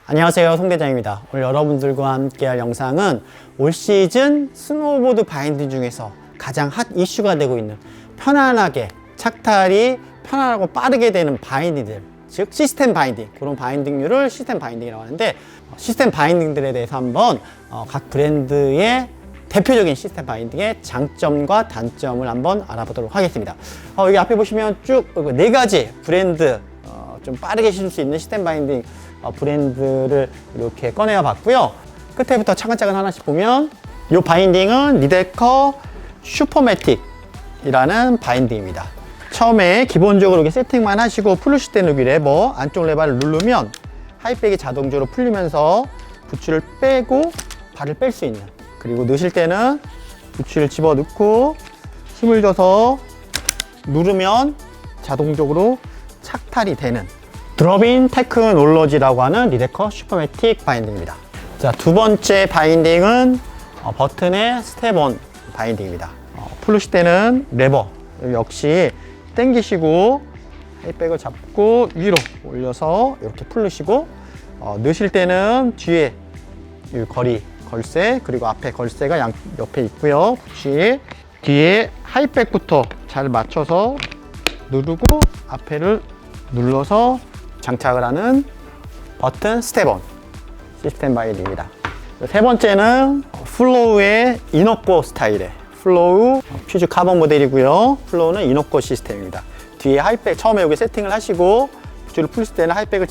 안녕하세요, 송대장입니다. 오늘 여러분들과 함께 할 영상은 올 시즌 스노우보드 바인딩 중에서 가장 핫 이슈가 되고 있는 편안하게 착탈이 편안하고 빠르게 되는 바인딩들, 즉 시스템 바인딩, 그런 바인딩류를 시스템 바인딩이라고 하는데, 시스템 바인딩들에 대해서 한번 각 브랜드의 대표적인 시스템 바인딩의 장점과 단점을 한번 알아보도록 하겠습니다. 여기 앞에 보시면 쭉 네 가지 브랜드, 좀 빠르게 실 수 있는 시스템 바인딩 브랜드를 이렇게 꺼내어 봤고요. 끝에부터 차근차근 하나씩 보면 이 바인딩은 리데커 슈퍼매틱이라는 바인딩입니다. 처음에 기본적으로 이렇게 세팅만 하시고 풀으실 때는 여기 레버 안쪽 레버를 누르면 하이백이 자동적으로 풀리면서 부츠를 빼고 발을 뺄 수 있는, 그리고 넣으실 때는 부츠를 집어 넣고 힘을 줘서 누르면 자동적으로 착탈이 되는 드롭인 테크놀로지라고 하는 리데커 슈퍼매틱 바인딩입니다. 자, 두 번째 바인딩은 버튼의 스텝온 바인딩입니다. 풀으실 때는 레버 역시 당기시고 하이백을 잡고 위로 올려서 이렇게 풀으시고, 넣으실 때는 뒤에 이 걸쇠, 그리고 앞에 걸쇠가 옆에 있고요. 부츠 뒤에 하이백부터 잘 맞춰서 누르고 앞에를 눌러서 장착을 하는 버튼 스텝온 시스템 바인딩입니다. 세 번째는 플로우의 이너코 스타일의 플로우 퓨즈 카본 모델이고요. 플로우는 이너코 시스템입니다. 뒤에 하이백, 처음에 여기 세팅을 하시고 부츠를 풀실 때는 하이백을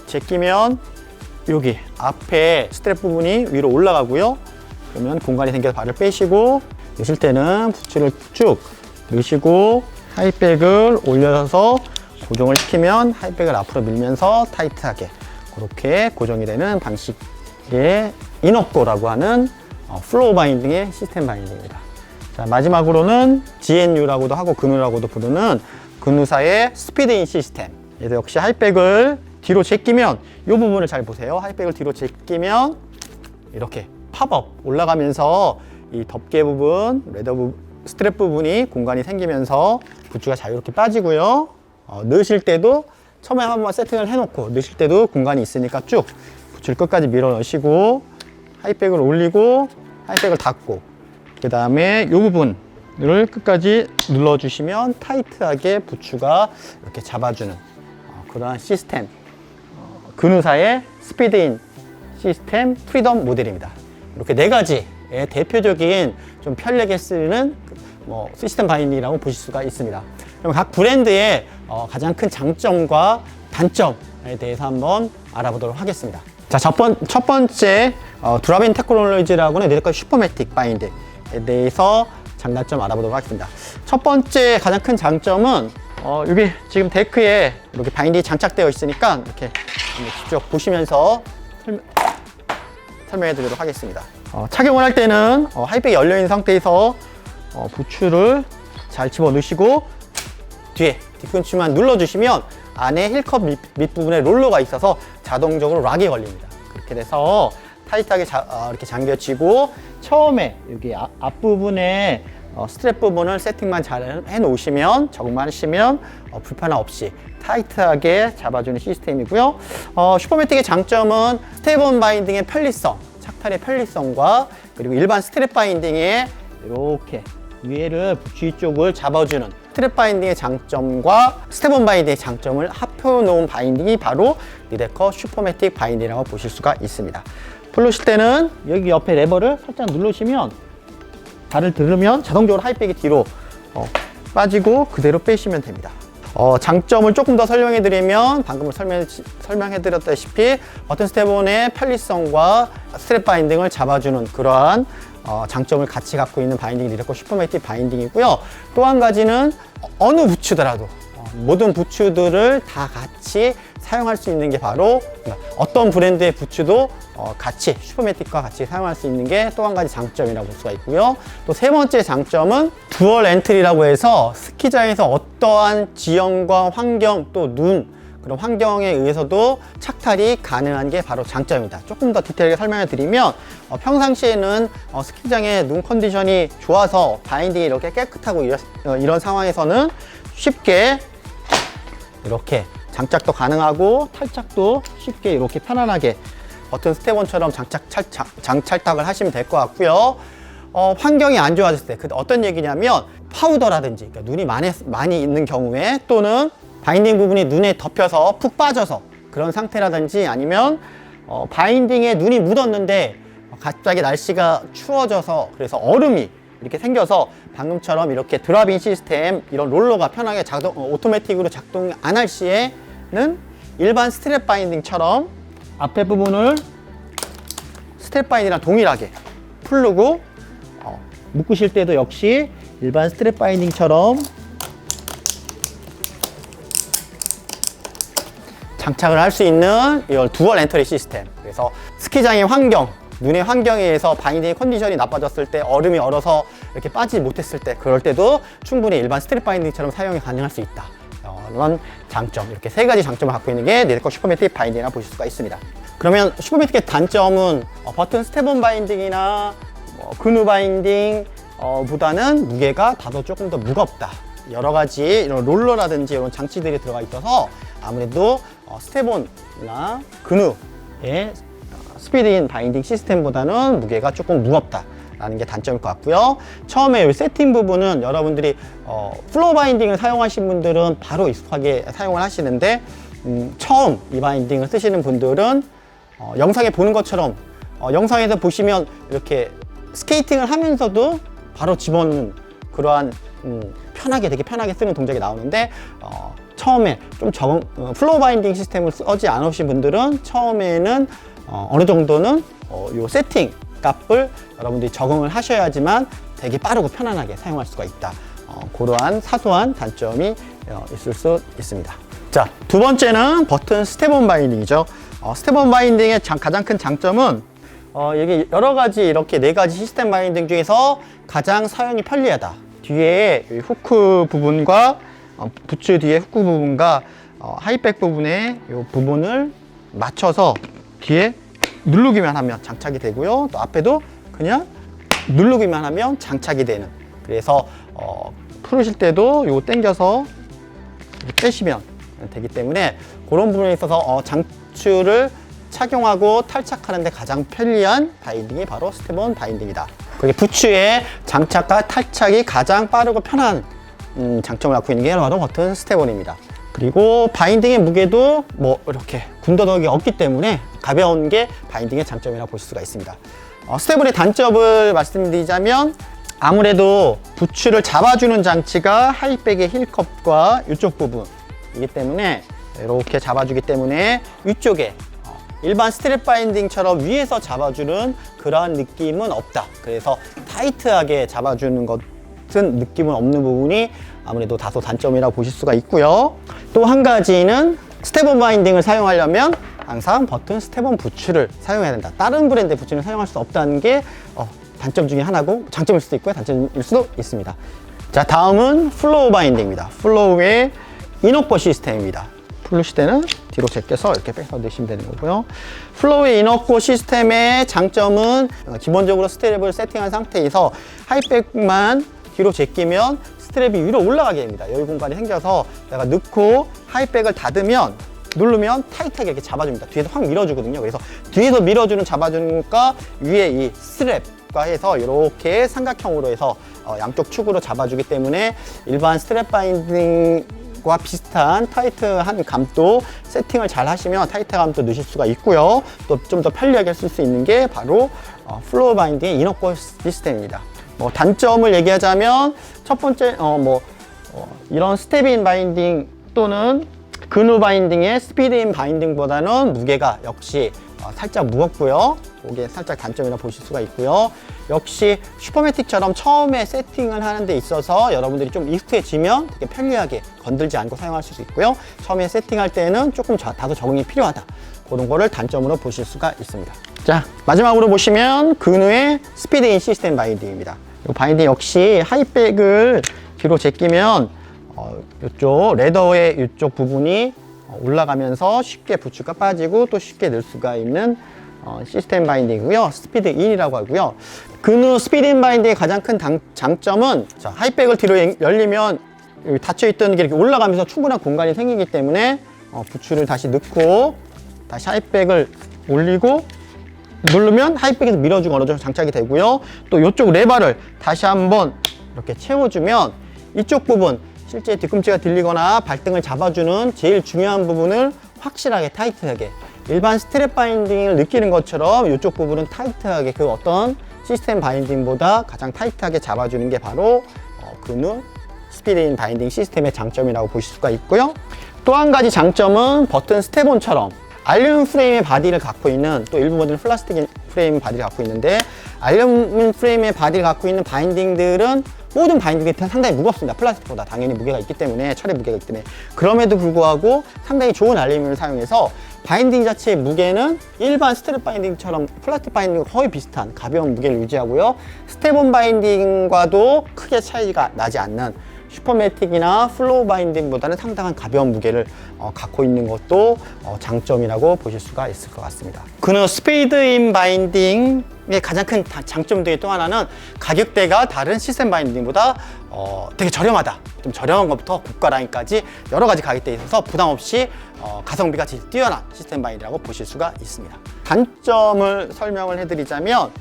제끼면 여기 앞에 스트랩 부분이 위로 올라가고요. 그러면 공간이 생겨서 발을 빼시고, 넣으실 때는 부츠를 쭉 넣으시고 하이백을 올려서 고정을 시키면 하이백을 앞으로 밀면서 타이트하게 그렇게 고정이 되는 방식의 이너코라고 하는 플로우 바인딩의 시스템 바인딩입니다. 자, 마지막으로는 GNU라고도 하고 근우라고도 부르는 근우사의 스피드인 시스템. 얘도 역시 하이백을 뒤로 제끼면, 이 부분을 잘 보세요. 하이백을 뒤로 제끼면 이렇게 팝업 올라가면서 이 덮개 부분, 레더 스트랩 부분이 공간이 생기면서 부츠가 자유롭게 빠지고요. 넣으실 때도 처음에 한번 세팅을 해놓고 넣으실 때도 공간이 있으니까 쭉 부츠를 끝까지 밀어 넣으시고 하이백을 올리고 하이백을 닫고, 그 다음에 이 부분을 끝까지 눌러주시면 타이트하게 부츠가 이렇게 잡아주는 그러한 시스템, 근우사의 스피드인 시스템 프리덤 모델입니다. 이렇게 네 가지의 대표적인 좀 편리하게 쓰는 시스템 바인딩이라고 보실 수가 있습니다. 그럼 각 브랜드의 가장 큰 장점과 단점에 대해서 한번 알아보도록 하겠습니다. 자, 첫 번째 드롭인 테크놀로지라고 하는 리데커 슈퍼매틱 바인딩에 대해서 장단점 알아보도록 하겠습니다. 첫 번째 가장 큰 장점은 여기 지금 데크에 이렇게 바인딩이 장착되어 있으니까 이렇게 직접 보시면서 설명해 드리도록 하겠습니다. 착용을 할 때는 하이백이 열려 있는 상태에서 부츠를 잘 집어 넣으시고 뒤에 뒤꿈치만 눌러주시면 안에 힐컵 밑부분에 롤러가 있어서 자동적으로 락이 걸립니다. 그렇게 돼서 타이트하게 이렇게 잠겨지고, 처음에 여기 앞부분에 스트랩 부분을 세팅만 잘 해놓으시면, 적응만 하시면 불편함 없이 타이트하게 잡아주는 시스템이고요. 슈퍼매틱의 장점은 스텝온 바인딩의 편리성, 착탈의 편리성과 그리고 일반 스트랩 바인딩의 이렇게 위에를 부츠 쪽을 잡아주는 스트랩 바인딩의 장점과 스텝온 바인딩의 장점을 합쳐 놓은 바인딩이 바로 리데커 슈퍼매틱 바인딩이라고 보실 수가 있습니다. 풀으실 때는 여기 옆에 레버를 살짝 누르시면 발을 들으면 자동적으로 하이백이 뒤로 빠지고 그대로 빼시면 됩니다. 장점을 조금 더 설명해 드리면, 방금 설명해 드렸다시피 버튼 스텝온의 편리성과 스트랩 바인딩을 잡아주는 그러한 장점을 같이 갖고 있는 바인딩이 리데커 슈퍼매틱 바인딩이고요. 또 한 가지는 어느 부츠더라도 모든 부츠들을 다 같이 사용할 수 있는 게 바로, 어떤 브랜드의 부츠도 같이 슈퍼매틱과 같이 사용할 수 있는 게 또 한 가지 장점이라고 볼 수가 있고요. 또 세 번째 장점은 듀얼 엔트리라고 해서 스키장에서 어떠한 지형과 환경, 또 그런 환경에 의해서도 착탈이 가능한 게 바로 장점입니다. 조금 더 디테일하게 설명해 드리면, 평상시에는 스키장의 눈 컨디션이 좋아서 바인딩이 이렇게 깨끗하고 이런 상황에서는 쉽게 이렇게 장착도 가능하고 탈착도 쉽게 이렇게 편안하게 버튼 스텝1처럼 장착을 하시면 될 것 같고요. 환경이 안 좋아졌을 때, 어떤 얘기냐면 파우더라든지, 그러니까 눈이 많이 있는 경우에, 또는 바인딩 부분이 눈에 덮여서 푹 빠져서 그런 상태라든지, 아니면 바인딩에 눈이 묻었는데 갑자기 날씨가 추워져서 그래서 얼음이 이렇게 생겨서 방금처럼 이렇게 드랍인 시스템, 이런 롤러가 편하게 오토매틱으로 작동 안 할 시에는 일반 스트랩 바인딩처럼 앞에 부분을 스트랩 바인딩이랑 동일하게 풀르고, 묶으실 때도 역시 일반 스트랩 바인딩처럼 장착을 할 수 있는 이런 두얼 엔터리 시스템. 그래서 스키장의 환경, 눈의 환경에 의해서 바인딩 컨디션이 나빠졌을 때, 얼음이 얼어서 이렇게 빠지지 못했을 때, 그럴 때도 충분히 일반 스트랩 바인딩처럼 사용이 가능할 수 있다. 이런 장점, 이렇게 세 가지 장점을 갖고 있는 게 네드컷 슈퍼매틱 바인딩이라 보실 수가 있습니다. 그러면 슈퍼매틱의 단점은 버튼 스텝온 바인딩이나 그누 바인딩 보다는 무게가 다소 조금 더 무겁다. 여러 가지 이런 롤러라든지 이런 장치들이 들어가 있어서 아무래도 스텝온이나 그누의 스피드인 바인딩 시스템보다는 무게가 조금 무겁다라는 게 단점일 것 같고요. 처음에 이 세팅 부분은 여러분들이 플로어 바인딩을 사용하신 분들은 바로 익숙하게 사용을 하시는데, 처음 이 바인딩을 쓰시는 분들은 영상에 보는 것처럼 영상에서 보시면 이렇게 스케이팅을 하면서도 바로 집어넣는 그러한 되게 편하게 쓰는 동작이 나오는데, 처음에 좀 플로어 바인딩 시스템을 쓰지 않으신 분들은 처음에는 어느 정도는 요 세팅 값을 여러분들이 적응을 하셔야지만 되게 빠르고 편안하게 사용할 수가 있다. 그러한 사소한 단점이 있을 수 있습니다. 자, 두 번째는 버튼 스텝온 바인딩이죠. 스텝온 바인딩의 가장 큰 장점은 이게 여러 가지 이렇게 네 가지 시스템 바인딩 중에서 가장 사용이 편리하다. 뒤에 후크 부분과 부츠 뒤에 후크 부분과 하이백 부분의 이 부분을 맞춰서 뒤에 누르기만 하면 장착이 되고요. 또 앞에도 그냥 누르기만 하면 장착이 되는. 그래서 풀으실 때도 이거 당겨서 빼시면 되기 때문에 그런 부분에 있어서 장추를 착용하고 탈착하는 데 가장 편리한 바인딩이 바로 스텝온 바인딩이다. 그게 부츠의 장착과 탈착이 가장 빠르고 편한 장점을 갖고 있는 게 바로 버튼 스텝온입니다. 그리고 바인딩의 무게도 이렇게 군더더기 없기 때문에 가벼운 게 바인딩의 장점이라고 볼 수가 있습니다. 스텝온의 단점을 말씀드리자면, 아무래도 부츠를 잡아주는 장치가 하이백의 힐컵과 이쪽 부분이기 때문에, 이렇게 잡아주기 때문에 위쪽에 일반 스트랩 바인딩처럼 위에서 잡아주는 그러한 느낌은 없다. 그래서 타이트하게 잡아주는 같은 느낌은 없는 부분이 아무래도 다소 단점이라고 보실 수가 있고요. 또 한 가지는 스텝온 바인딩을 사용하려면 항상 버튼 스텝온 부츠를 사용해야 된다. 다른 브랜드의 부츠는 사용할 수 없다는 게 단점 중에 하나고, 장점일 수도 있고요, 단점일 수도 있습니다. 자, 다음은 플로우 바인딩입니다. 플로우의 이너코 시스템입니다. 풀르실 때는 뒤로 제껴서 이렇게 빼서 넣으시면 되는 거고요. 플로우의 이너코 시스템의 장점은 기본적으로 스트랩을 세팅한 상태에서 하이백만 뒤로 제끼면 스트랩이 위로 올라가게 됩니다. 여유 공간이 생겨서 내가 넣고 하이백을 누르면 타이트하게 이렇게 잡아줍니다. 뒤에서 확 밀어주거든요. 그래서 뒤에서 밀어주는 잡아주니까 위에 이 스트랩과 해서 이렇게 삼각형으로 해서 양쪽 축으로 잡아주기 때문에 일반 스트랩 바인딩과 비슷한 타이트한 감도 세팅을 잘 하시면 타이트 감도 넣으실 수가 있고요. 또 좀 더 편리하게 쓸 수 있는 게 바로 플로어 바인딩의 이너코 시스템입니다. 단점을 얘기하자면 첫 번째 이런 스텝인 바인딩 또는 그누 바인딩의 스피드인 바인딩보다는 무게가 역시 살짝 무겁고요. 이게 살짝 단점이라고 보실 수가 있고요. 역시 슈퍼매틱처럼 처음에 세팅을 하는 데 있어서 여러분들이 좀 익숙해지면 되게 편리하게 건들지 않고 사용할 수 있고요. 처음에 세팅할 때는 조금 다소 적응이 필요하다. 그런 거를 단점으로 보실 수가 있습니다. 자, 마지막으로 보시면 그누의 스피드인 시스템 바인딩입니다. 이 바인딩 역시 하이백을 뒤로 제끼면 이쪽 레더의 이쪽 부분이 올라가면서 쉽게 부츠가 빠지고 또 쉽게 넣을 수가 있는 시스템 바인딩이고요. 스피드 인이라고 하고요. 그누 스피드 인 바인딩의 가장 큰 장점은, 하이백을 뒤로 열리면 닫혀있던 게 이렇게 올라가면서 충분한 공간이 생기기 때문에 부츠를 다시 넣고 다시 하이백을 올리고 누르면 하이백에서 밀어주고 어느 정도 장착이 되고요. 또 이쪽 레버를 다시 한번 이렇게 채워주면 이쪽 부분, 실제 뒤꿈치가 들리거나 발등을 잡아주는 제일 중요한 부분을 확실하게 타이트하게, 일반 스트랩 바인딩을 느끼는 것처럼 이쪽 부분은 타이트하게, 그 어떤 시스템 바인딩보다 가장 타이트하게 잡아주는 게 바로 그누 스피드인 바인딩 시스템의 장점이라고 보실 수가 있고요. 또 한 가지 장점은 버튼 스텝온처럼 알루미늄 프레임의 바디를 갖고 있는, 또 일부 모델은 플라스틱 프레임 바디를 갖고 있는데, 알루미늄 프레임의 바디를 갖고 있는 바인딩들은 모든 바인딩이 상당히 무겁습니다. 플라스틱보다 당연히 무게가 있기 때문에, 철의 무게가 있기 때문에. 그럼에도 불구하고 상당히 좋은 알루미늄을 사용해서 바인딩 자체의 무게는 일반 스트랩 바인딩처럼 플라스틱 바인딩과 거의 비슷한 가벼운 무게를 유지하고요. 스텝온 바인딩과도 크게 차이가 나지 않는 슈퍼매틱이나 플로우 바인딩보다는 상당한 가벼운 무게를 갖고 있는 것도 장점이라고 보실 수가 있을 것 같습니다. 그는 스피드인 바인딩의 가장 큰 장점 중에 또 하나는 가격대가 다른 시스템 바인딩보다 되게 저렴하다. 좀 저렴한 것부터 고가 라인까지 여러 가지 가격대에 있어서 부담 없이 가성비가 제일 뛰어난 시스템 바인딩이라고 보실 수가 있습니다. 단점을 설명을 해드리자면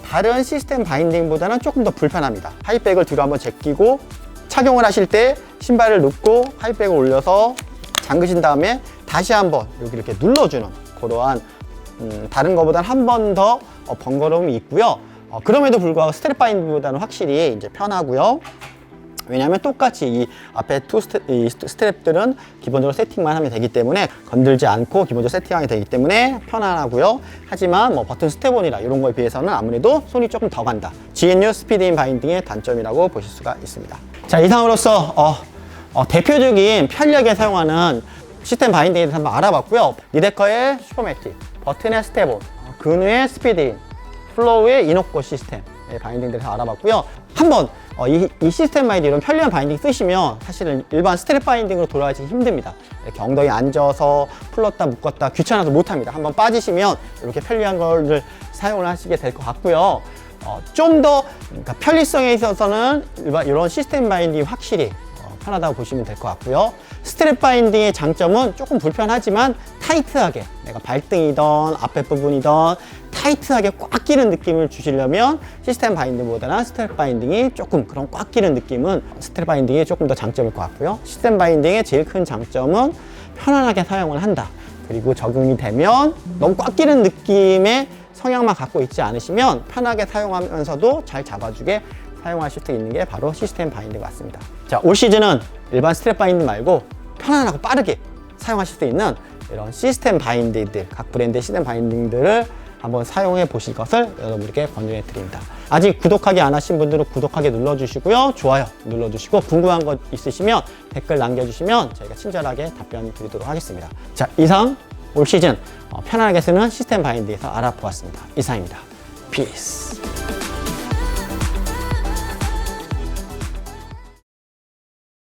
다른 시스템 바인딩보다는 조금 더 불편합니다. 하이백을 뒤로 한번 제끼고 착용을 하실 때 신발을 넣고 하이백을 올려서 잠그신 다음에 다시 한번 여기 이렇게 눌러주는 그러한 다른 것보다는 한 번 더 번거로움이 있고요. 그럼에도 불구하고 스트랩 바인딩보다는 확실히 이제 편하고요. 왜냐하면 똑같이 이 앞에 이 스트랩들은 기본적으로 세팅만 하면 되기 때문에 건들지 않고 기본적으로 세팅하게 되기 때문에 편안하고요. 하지만 뭐 버튼 스텝온이나 이런 거에 비해서는 아무래도 손이 조금 더 간다. GNU 스피드인 바인딩의 단점이라고 보실 수가 있습니다. 자, 이상으로서 대표적인 편리하게 사용하는 시스템 바인딩에 대해서 한번 알아봤고요. 리데커의 슈퍼매틱, 버튼의 스텝온, 그누의 스피드인, 플로우의 이노코 시스템 바인딩들에서 알아봤고요. 한번 이 시스템 바인딩, 이런 편리한 바인딩 쓰시면 사실은 일반 스트랩 바인딩으로 돌아가기 힘듭니다. 이렇게 엉덩이 앉아서 풀렀다 묶었다 귀찮아서 못합니다. 한번 빠지시면 이렇게 편리한 거를 사용을 하시게 될 것 같고요. 좀 더 그러니까 편리성에 있어서는 이런 시스템 바인딩이 확실히 편하다고 보시면 될 것 같고요. 스트랩 바인딩의 장점은 조금 불편하지만 타이트하게, 내가 발등이든 앞에 부분이든 타이트하게 꽉 끼는 느낌을 주시려면 시스템 바인딩보다는 스트랩 바인딩이 조금 그런 꽉 끼는 느낌은 스트랩 바인딩이 조금 더 장점일 것 같고요. 시스템 바인딩의 제일 큰 장점은 편안하게 사용을 한다. 그리고 적용이 되면 너무 꽉 끼는 느낌의 성향만 갖고 있지 않으시면 편하게 사용하면서도 잘 잡아주게 사용하실 수 있는 게 바로 시스템 바인딩 같습니다. 자, 올 시즌은 일반 스트랩 바인딩 말고 편안하고 빠르게 사용하실 수 있는 이런 시스템 바인딩들, 각 브랜드의 시스템 바인딩들을 한번 사용해 보실 것을 여러분께 권유해 드립니다. 아직 구독하기 안 하신 분들은 구독하기 눌러주시고요. 좋아요 눌러주시고 궁금한 것 있으시면 댓글 남겨주시면 저희가 친절하게 답변 드리도록 하겠습니다. 자, 이상 올 시즌 편안하게 쓰는 시스템 바인딩에서 알아보았습니다. 이상입니다. 피스.